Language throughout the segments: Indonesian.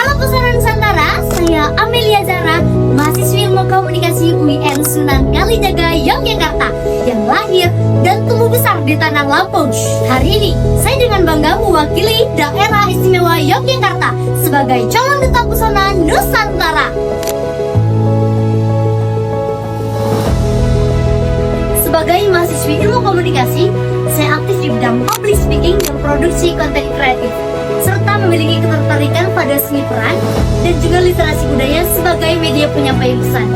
Halo Pesona Nusantara, saya Amelia Zara, mahasiswi Ilmu Komunikasi UIN Sunan Kalijaga, Yogyakarta, yang lahir dan tumbuh besar di Tanah Lampung. Hari ini, saya dengan bangga mewakili Daerah Istimewa Yogyakarta sebagai calon duta Pesona Nusantara. Sebagai mahasiswi Ilmu Komunikasi, saya aktif di bidang public speaking dan produksi konten kreatif, serta memiliki ketertarikan pada seni peran dan juga literasi budaya sebagai media penyampaian pesan.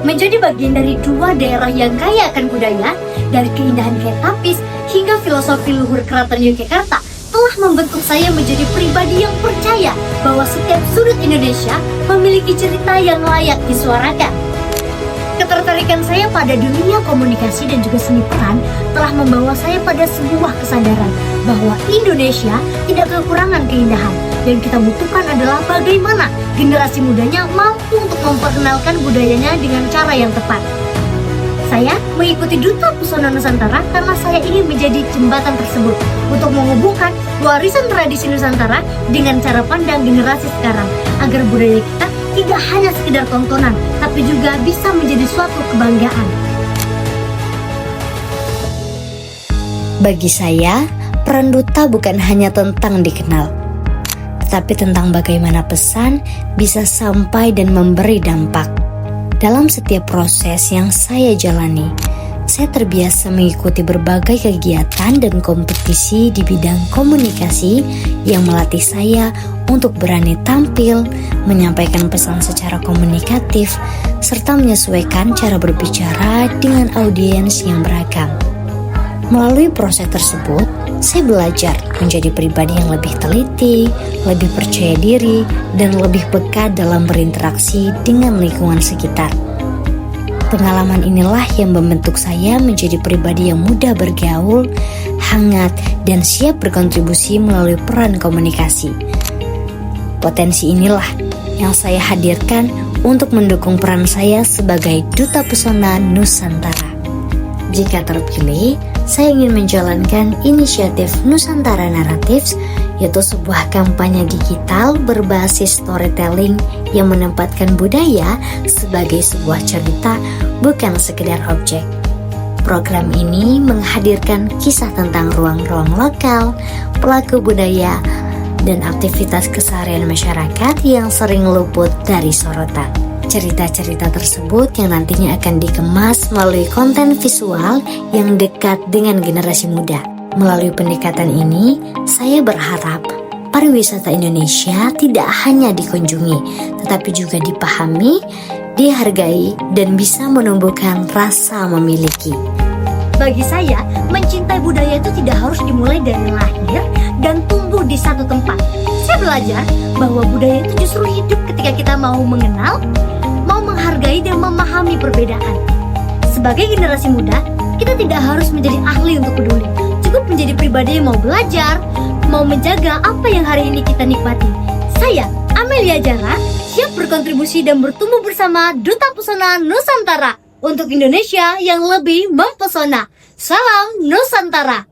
Menjadi bagian dari dua daerah yang kaya akan budaya, dari keindahan Ketapis hingga filosofi luhur Keraton Yogyakarta, telah membentuk saya menjadi pribadi yang percaya bahwa setiap sudut Indonesia memiliki cerita yang layak disuarakan. Ketertarikan saya pada dunia komunikasi dan juga seni peran telah membawa saya pada sebuah kesadaran bahwa Indonesia tidak kekurangan keindahan, dan kita butuhkan adalah bagaimana generasi mudanya mampu untuk memperkenalkan budayanya dengan cara yang tepat. Saya mengikuti Duta Pesona Nusantara karena saya ingin menjadi jembatan tersebut untuk menghubungkan warisan tradisi Nusantara dengan cara pandang generasi sekarang, agar budaya kita tidak hanya sekedar tontonan, tapi juga bisa menjadi suatu kebanggaan. Bagi saya, peran duta bukan hanya tentang dikenal, tetapi tentang bagaimana pesan bisa sampai dan memberi dampak. Dalam setiap proses yang saya jalani, saya terbiasa mengikuti berbagai kegiatan dan kompetisi di bidang komunikasi yang melatih saya untuk berani tampil, menyampaikan pesan secara komunikatif, serta menyesuaikan cara berbicara dengan audiens yang beragam. Melalui proses tersebut, saya belajar menjadi pribadi yang lebih teliti, lebih percaya diri, dan lebih peka dalam berinteraksi dengan lingkungan sekitar. Pengalaman inilah yang membentuk saya menjadi pribadi yang mudah bergaul, hangat, dan siap berkontribusi melalui peran komunikasi. Potensi inilah yang saya hadirkan untuk mendukung peran saya sebagai Duta Pesona Nusantara. Jika terpilih, saya ingin menjalankan inisiatif Nusantara Narratives, yaitu sebuah kampanye digital berbasis storytelling yang menempatkan budaya sebagai sebuah cerita, bukan sekedar objek. Program ini menghadirkan kisah tentang ruang-ruang lokal, pelaku budaya, dan aktivitas keseharian masyarakat yang sering luput dari sorotan. Cerita-cerita tersebut yang nantinya akan dikemas melalui konten visual yang dekat dengan generasi muda. Melalui pendekatan ini, saya berharap pariwisata Indonesia tidak hanya dikunjungi, tetapi juga dipahami, dihargai, dan bisa menumbuhkan rasa memiliki. Bagi saya, mencintai budaya itu tidak harus dimulai dari lahir dan tumbuh di satu tempat. Saya belajar bahwa budaya itu justru hidup ketika kita mau mengenal, mau menghargai, dan memahami perbedaan. Sebagai generasi muda, kita tidak harus menjadi ahli untuk peduli. Cukup menjadi pribadi yang mau belajar, mau menjaga apa yang hari ini kita nikmati. Saya, Amelia Zara, siap berkontribusi dan bertumbuh bersama Duta Pesona Nusantara untuk Indonesia yang lebih mempesona. Salam Nusantara.